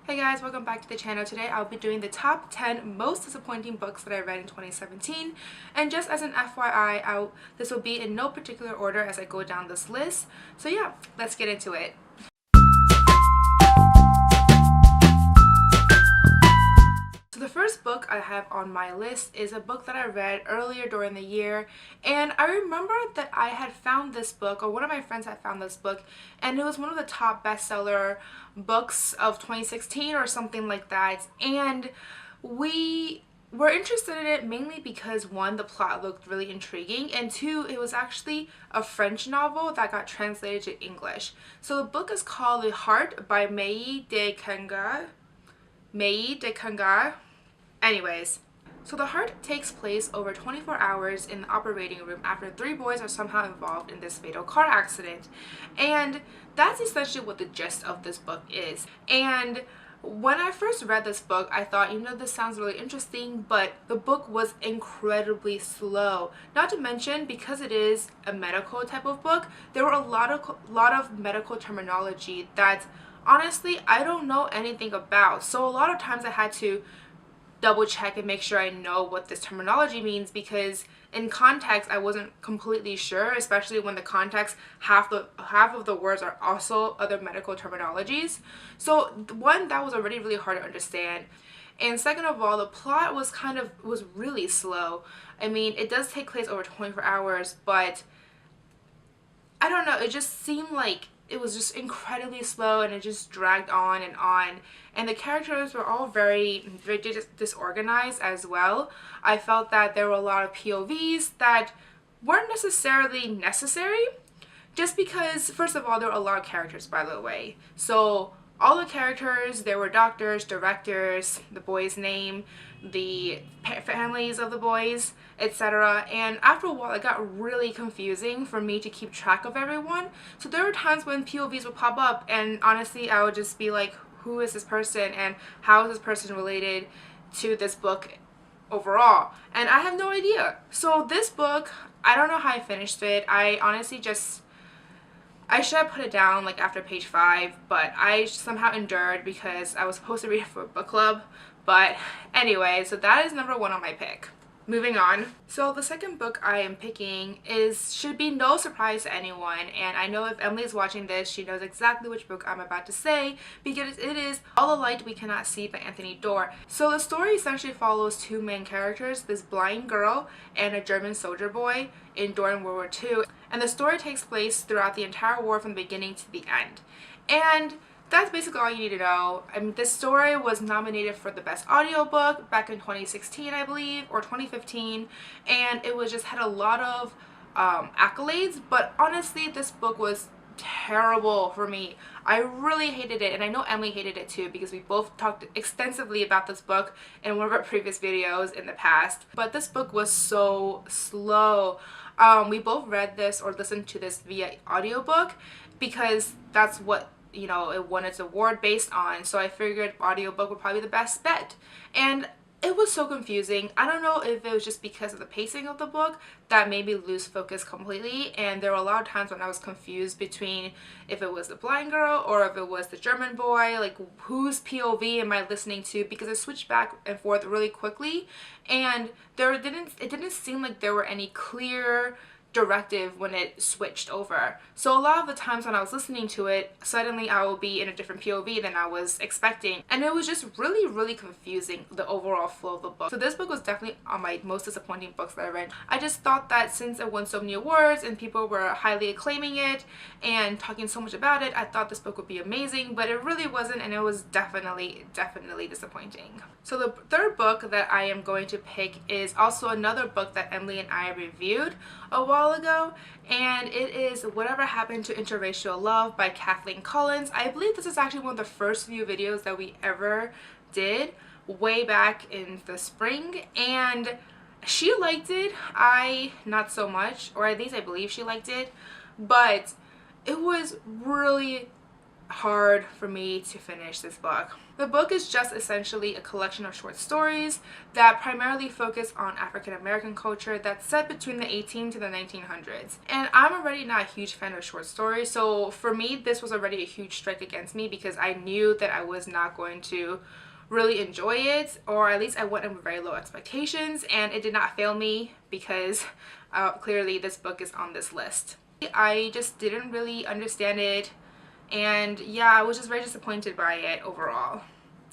Hey guys, welcome back to the channel. Today I'll be doing the top 10 most disappointing books that I read in 2017. And just as an FYI, this will be in no particular order as I go down this list. So yeah, let's get into it. So the first book I have on my list is a book that I read earlier during the year, and I remember that I had found this book, or one of my friends had found this book, and it was one of the top bestseller books of 2016 or something like that. And we were interested in it mainly because one, the plot looked really intriguing, and two, it was actually a French novel that got translated to English. So the book is called The Heart by Mai de Kanga. Anyways, so The Heart takes place over 24 hours in the operating room after 3 boys are somehow involved in this fatal car accident. And that's essentially what the gist of this book is. And when I first read this book, I thought, this sounds really interesting, but the book was incredibly slow. Not to mention, because it is a medical type of book, there were a lot of medical terminology that honestly I don't know anything about. So a lot of times I had to double check and make sure I know what this terminology means, because in context I wasn't completely sure, especially when the context half of the words are also other medical terminologies. So one, that was already really hard to understand, and second of all, the plot was really slow. I mean, it does take place over 24 hours, but I don't know, it just seemed like it was just incredibly slow, and it just dragged on, and the characters were all very disorganized as well. I felt that there were a lot of POVs that weren't necessarily necessary, just because, first of all, there were a lot of characters, by the way. So all the characters, there were doctors, directors, the boy's name, the families of the boys, etc. And after a while it got really confusing for me to keep track of everyone. So there were times when POVs would pop up, and honestly I would just be like, who is this person and how is this person related to this book overall? And I have no idea. So this book, I don't know how I finished it. I honestly I should have put it down like after page 5, but I somehow endured because I was supposed to read it for a book club. But anyway, so that is number 1 on my pick. Moving on. So the second book I am picking should be no surprise to anyone, and I know if Emily is watching this, she knows exactly which book I'm about to say, because it is All the Light We Cannot See by Anthony Doerr. So the story essentially follows 2 main characters, this blind girl and a German soldier boy during World War II, and the story takes place throughout the entire war from the beginning to the end. And that's basically all you need to know. I mean, this story was nominated for the best audiobook back in 2016, I believe, or 2015, and it was just had a lot of accolades, but honestly this book was terrible for me. I really hated it, and I know Emily hated it too, because we both talked extensively about this book in one of our previous videos in the past. But this book was so slow. We both read this or listened to this via audiobook because that's what it won its award based on, so I figured audiobook would probably be the best bet. And it was so confusing. I don't know if it was just because of the pacing of the book that made me lose focus completely, and there were a lot of times when I was confused between if it was the blind girl or if it was the German boy, like whose POV am I listening to, because it switched back and forth really quickly, and it didn't seem like there were any clear directive when it switched over. So a lot of the times when I was listening to it, suddenly I will be in a different POV than I was expecting, and it was just really confusing, the overall flow of the book. So this book was definitely on my most disappointing books that I read. I just thought that since it won so many awards and people were highly acclaiming it and talking so much about it, I thought this book would be amazing, but it really wasn't, and it was definitely disappointing. So the third book that I am going to pick is also another book that Emily and I reviewed a while ago, and it is Whatever Happened to Interracial Love by Kathleen. I believe this is actually one of the first few videos that we ever did way back in the spring, and she liked it. I not so much, or at least I believe she liked it, but it was really hard for me to finish this book. The book is just essentially a collection of short stories that primarily focus on African American culture that's set between the 18 to the 1900s. And I'm already not a huge fan of short stories, so for me this was already a huge strike against me because I knew that I was not going to really enjoy it, or at least I went in with very low expectations, and it did not fail me because clearly this book is on this list. I just didn't really understand it, and yeah, I was just very disappointed by it overall.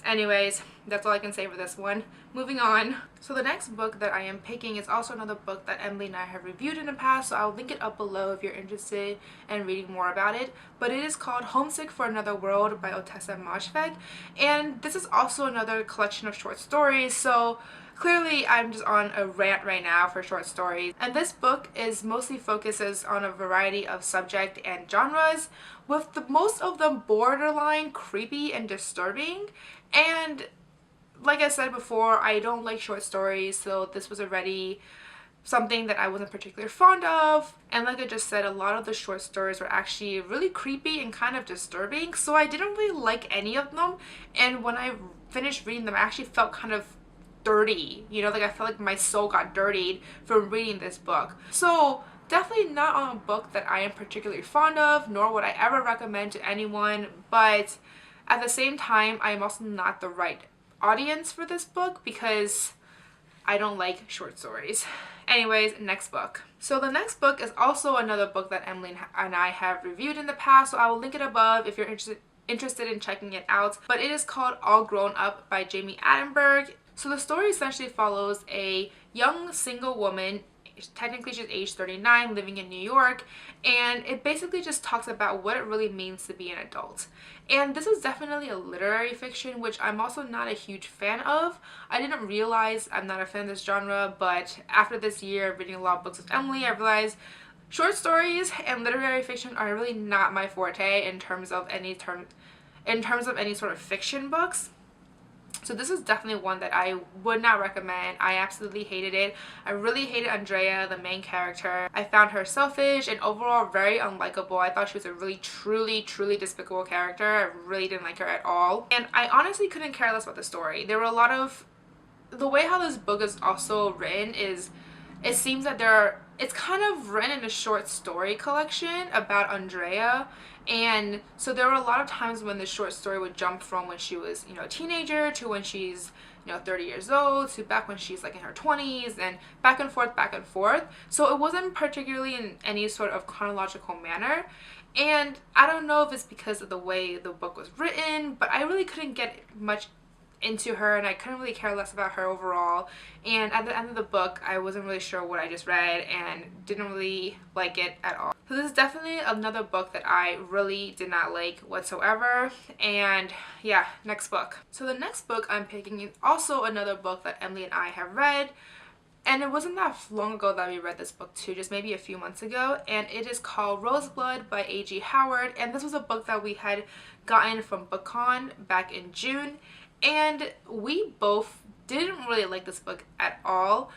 Anyways, that's all I can say for this one. Moving on. So the next book that I am picking is also another book that Emily and I have reviewed in the past, so I'll link it up below if you're interested in reading more about it. But it is called Homesick for Another World by OTTESSA and MOSHFEGH, and this is also another collection of short stories, so clearly I'm just on a rant right now for short stories. And this book is mostly focuses on a variety of subject and genres, with most of them borderline creepy and disturbing. And like I said before, I don't like short stories, so this was already something that I wasn't particularly fond of. And like I just said, a lot of the short stories were actually really creepy and kind of disturbing, so I didn't really like any of them. And when I finished reading them, I actually felt kind of dirty, you know, like I felt like my soul got dirtied from reading this book. So definitely not on a book that I am particularly fond of, nor would I ever recommend to anyone, but at the same time I am also not the right audience for this book because I don't like short stories. Anyways, next book. So the next book is also another book that Emily and I have reviewed in the past, so I will link it above if you're interested in checking it out. But it is called All Grown Up by JAMI ATTENBERG. So the story essentially follows a young single woman, technically she's age 39, living in New York, and it basically just talks about what it really means to be an adult. And this is definitely a literary fiction, which I'm also not a huge fan of. I didn't realize I'm not a fan of this genre, but after this year reading a lot of books with Emily, I realized short stories and literary fiction are really not my forte in terms of any sort of fiction books. So this is definitely one that I would not recommend. I absolutely hated it. I really hated Andrea, the main character. I found her selfish and overall very unlikable. I thought she was a really truly despicable character. I really didn't like her at all. And I honestly couldn't care less about the story. There were a lot of... The way how this book is also written is... It seems that it's kind of written in a short story collection about Andrea, and so there were a lot of times when the short story would jump from when she was, you know, a teenager to when she's, you know, 30 years old to back when she's like in her 20s, and back and forth. So it wasn't particularly in any sort of chronological manner, and I don't know if it's because of the way the book was written, but I really couldn't get much into her, and I couldn't really care less about her overall. And at the end of the book, I wasn't really sure what I just read and didn't really like it at all. So this is definitely another book that I really did not like whatsoever. And yeah, next book. So the next book I'm picking is also another book that Emily and I have read, and it wasn't that long ago that we read this book too, just maybe a few months ago, and it is called Roseblood by A.G. Howard. And this was a book that we had gotten from BookCon back in June, and we both didn't really like this book at all.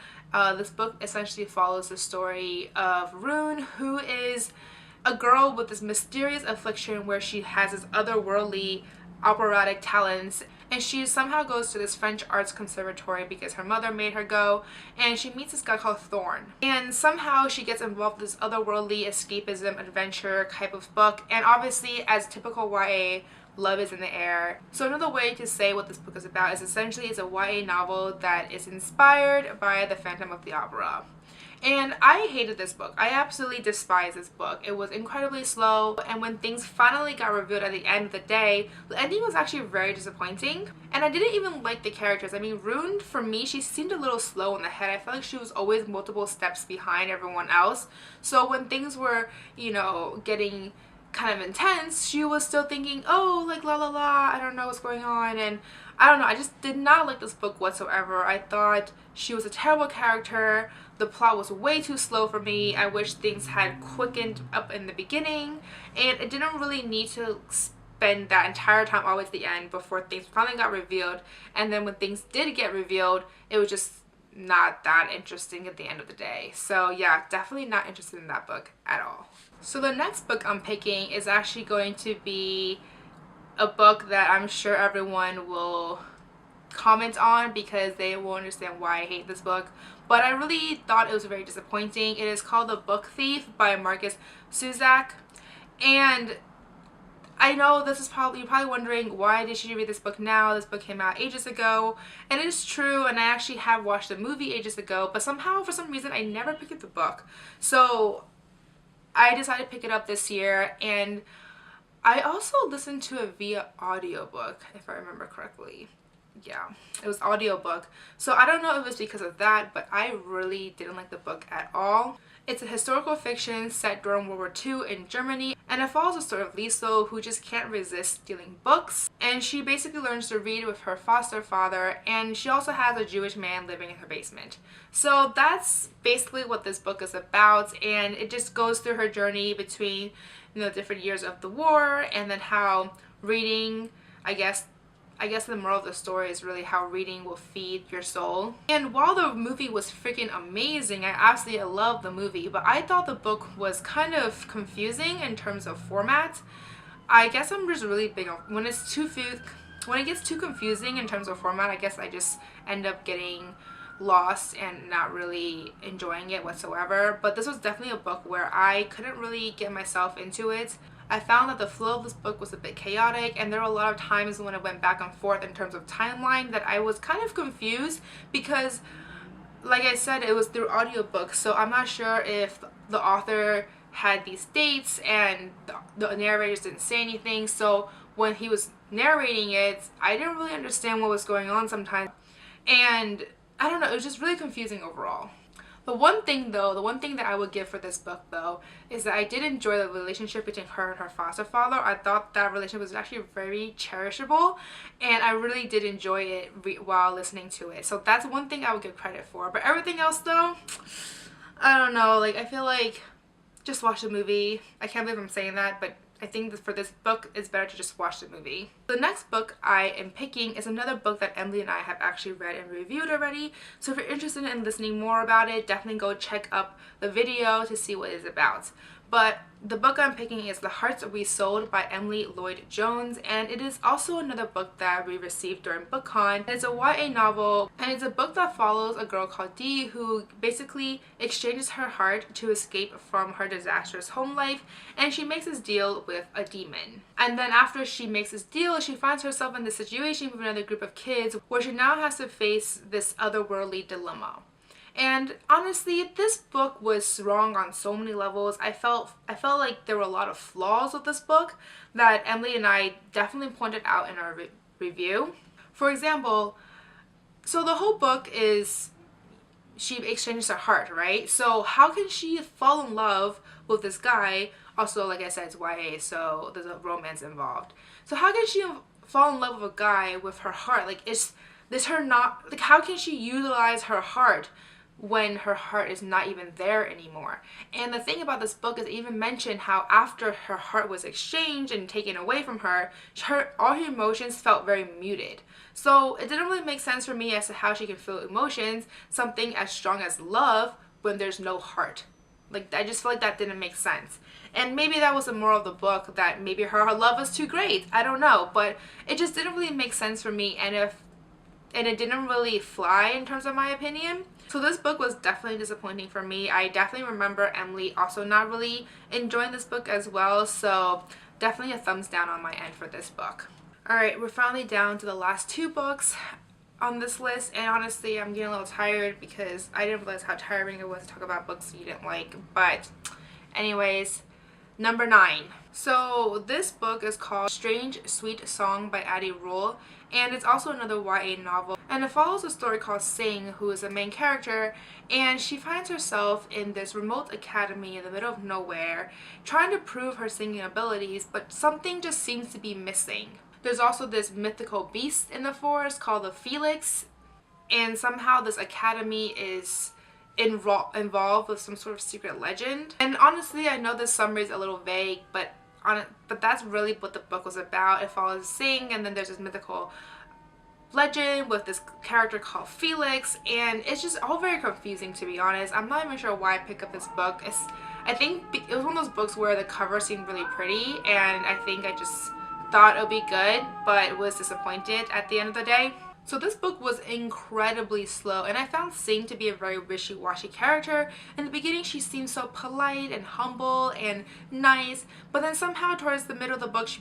This book essentially follows the story of Rune, who is a girl with this mysterious affliction where she has this otherworldly operatic talents, and she somehow goes to this French arts conservatory because her mother made her go, and she meets this guy called Thorn, and somehow she gets involved with this otherworldly escapism adventure type of book. And obviously, as typical YA, love is in the air. So another way to say what this book is about is essentially it's a YA novel that is inspired by the Phantom of the Opera. And I hated this book. I absolutely despise this book. It was incredibly slow, and when things finally got revealed at the end of the day, the ending was actually very disappointing. And I didn't even like the characters. I mean, Rune, for me, she seemed a little slow in the head. I felt like she was always multiple steps behind everyone else. So when things were, you know, getting kind of intense, she was still thinking, oh, like la la la, I don't know what's going on. And I don't know, I just did not like this book whatsoever. I thought she was a terrible character. The plot was way too slow for me. I wish things had quickened up in the beginning, and it didn't really need to spend that entire time always at the end before things finally got revealed. And then when things did get revealed, it was just not that interesting at the end of the day. So yeah, definitely not interested in that book at all. So the next book I'm picking is actually going to be a book that I'm sure everyone will comment on because they will understand why I hate this book. But I really thought it was very disappointing. It is called The Book Thief by Marcus Suzak. And I know this is you're probably wondering, why did she read this book now? This book came out ages ago. And it is true, and I actually have watched the movie ages ago, but somehow, for some reason, I never picked up the book. So I decided to pick it up this year, and I also listened to it via audiobook, if I remember correctly. Yeah, it was audiobook. So I don't know if it's because of that, but I really didn't like the book at all. It's a historical fiction set during World War II in Germany, and it follows the story of Liesel, who just can't resist stealing books. And she basically learns to read with her foster father, and she also has a Jewish man living in her basement. So that's basically what this book is about, and it just goes through her journey between, you know, different years of the war, and then how reading, I guess the moral of the story is really how reading will feed your soul. And while the movie was freaking amazing, I absolutely loved the movie, but I thought the book was kind of confusing in terms of format. I guess I'm just really big on when it gets too confusing in terms of format. I guess I just end up getting lost and not really enjoying it whatsoever. But this was definitely a book where I couldn't really get myself into it. I found that the flow of this book was a bit chaotic, and there were a lot of times when it went back and forth in terms of timeline that I was kind of confused because, like I said, it was through audiobook, so I'm not sure if the author had these dates and the narrators didn't say anything, so when he was narrating it, I didn't really understand what was going on sometimes, and I don't know, it was just really confusing overall. The one thing that I would give for this book though is that I did enjoy the relationship between her and her foster father. I thought that relationship was actually very cherishable, and I really did enjoy it while listening to it. So that's one thing I would give credit for. But everything else though, I don't know, like I feel like just watch the movie. I can't believe I'm saying that, but I think that for this book, it's better to just watch the movie. The next book I am picking is another book that Emily and I have actually read and reviewed already. So if you're interested in listening more about it, definitely go check up the video to see what it's about. But the book I'm picking is The Hearts We Sold by LLOYD-JONES, and it is also another book that we received during BookCon. It's a YA novel, and it's a book that follows a girl called Dee who basically exchanges her heart to escape from her disastrous home life, and she makes this deal with a demon. And then after she makes this deal, she finds herself in this situation with another group of kids where she now has to face this otherworldly dilemma. And honestly, this book was wrong on so many levels. I felt like there were a lot of flaws with this book that Emily and I definitely pointed out in our review. For example, so the whole book is she exchanges her heart, right? So how can she fall in love with this guy? Also, like I said, it's YA, so there's a romance involved. So how can she fall in love with a guy with her heart? Like, is this her not, like, how can she utilize her heart when her heart is not even there anymore? And the thing about this book is it even mentioned how after her heart was exchanged and taken away from her, all her emotions felt very muted. So it didn't really make sense for me as to how she can feel emotions, something as strong as love, when there's no heart. Like, I just feel like that didn't make sense. And maybe that was the moral of the book, that maybe her love was too great. I don't know, but it just didn't really make sense for me, and it didn't really fly in terms of my opinion. So this book was definitely disappointing for me. I definitely remember Emily also not really enjoying this book as well, so definitely a thumbs down on my end for this book. Alright, we're finally down to the last two books on this list, and honestly I'm getting a little tired because I didn't realize how tiring it was to talk about books you didn't like. But anyways, number 9. So this book is called Strange Sweet Song by Addie Rule, and it's also another YA novel, and it follows a story called Sing, who is the main character, and she finds herself in this remote academy in the middle of nowhere trying to prove her singing abilities, but something just seems to be missing. There's also this mythical beast in the forest called the Felix, and somehow this academy is involved with some sort of secret legend. And honestly, I know this summary is a little vague, but that's really what the book was about. It follows Sing, and then there's this mythical legend with this character called Felix, and it's just all very confusing, to be honest. I'm not even sure why I picked up this book. I think it was one of those books where the cover seemed really pretty, and I think I just thought it would be good, but was disappointed at the end of the day. So this book was incredibly slow, and I found Sing to be a very wishy-washy character. In the beginning, she seemed so polite and humble and nice, but then somehow towards the middle of the book, she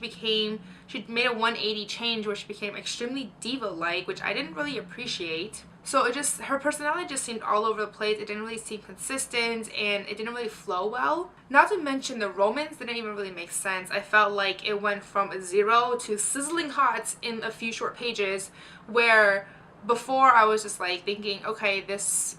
made a 180 change where she became extremely diva-like, which I didn't really appreciate. So her personality just seemed all over the place. It didn't really seem consistent, and it didn't really flow well. Not to mention the romance didn't even really make sense. I felt like it went from 0 to sizzling hot in a few short pages, where before I was just like thinking, okay, this,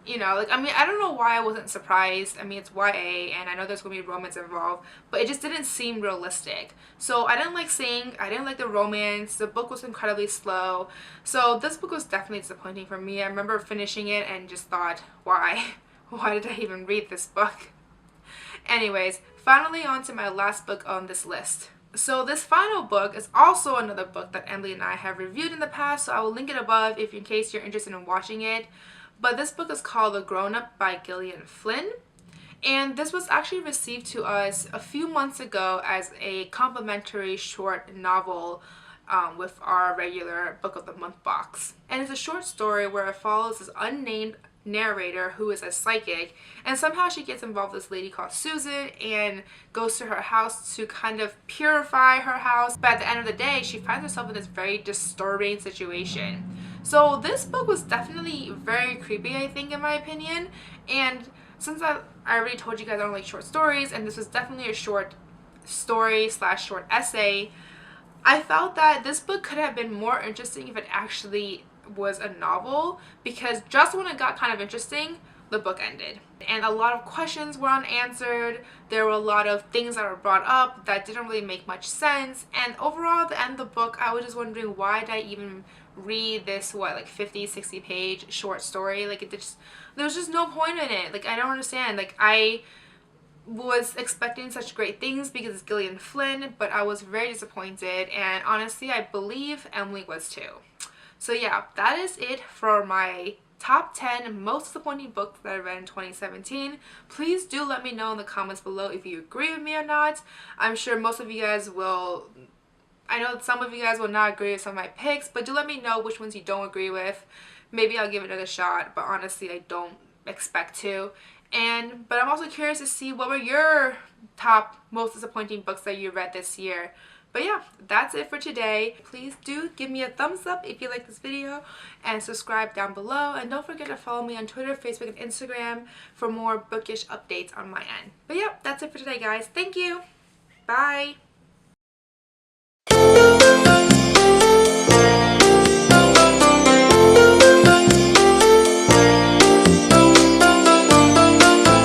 you know, like, I mean, I don't know why I wasn't surprised. I mean, it's YA, and I know there's gonna be romance involved, but it just didn't seem realistic. So I didn't like Sing, I didn't like the romance, the book was incredibly slow. So this book was definitely disappointing for me. I remember finishing it and just thought, why? Why did I even read this book? Anyways, finally on to my last book on this list. So this final book is also another book that Emily and I have reviewed in the past, so I will link it above if in case you're interested in watching it. But this book is called The Grown-Up by Gillian Flynn. And this was actually received to us a few months ago as a complimentary short novel with our regular Book of the Month box. And it's a short story where it follows this unnamed narrator who is a psychic, and somehow she gets involved with this lady called Susan and goes to her house to kind of purify her house, but at the end of the day she finds herself in this very disturbing situation. So this book was definitely very creepy, I think, in my opinion. And since I already told you guys I don't like short stories, and this was definitely a short story slash short essay, I felt that this book could have been more interesting if it actually was a novel, because just when it got kind of interesting, the book ended. And a lot of questions were unanswered. There were a lot of things that were brought up that didn't really make much sense. And overall, at the end of the book, I was just wondering, why did I even read this, what, like 50-60 page short story? Like, there was just no point in it. Like, I don't understand. Like, I was expecting such great things because it's Gillian Flynn, but I was very disappointed, and honestly I believe Emily was too. So yeah, that is it for my top 10 most disappointing books that I read in 2017. Please do let me know in the comments below if you agree with me or not. I'm sure most of you guys will. I know that some of you guys will not agree with some of my picks, but do let me know which ones you don't agree with. Maybe I'll give it another shot, but honestly I don't expect to. But I'm also curious to see what were your top most disappointing books that you read this year. But yeah, that's it for today. Please do give me a thumbs up if you like this video, and subscribe down below. And don't forget to follow me on Twitter, Facebook, and Instagram for more bookish updates on my end. But yeah, that's it for today, guys. Thank you. Bye.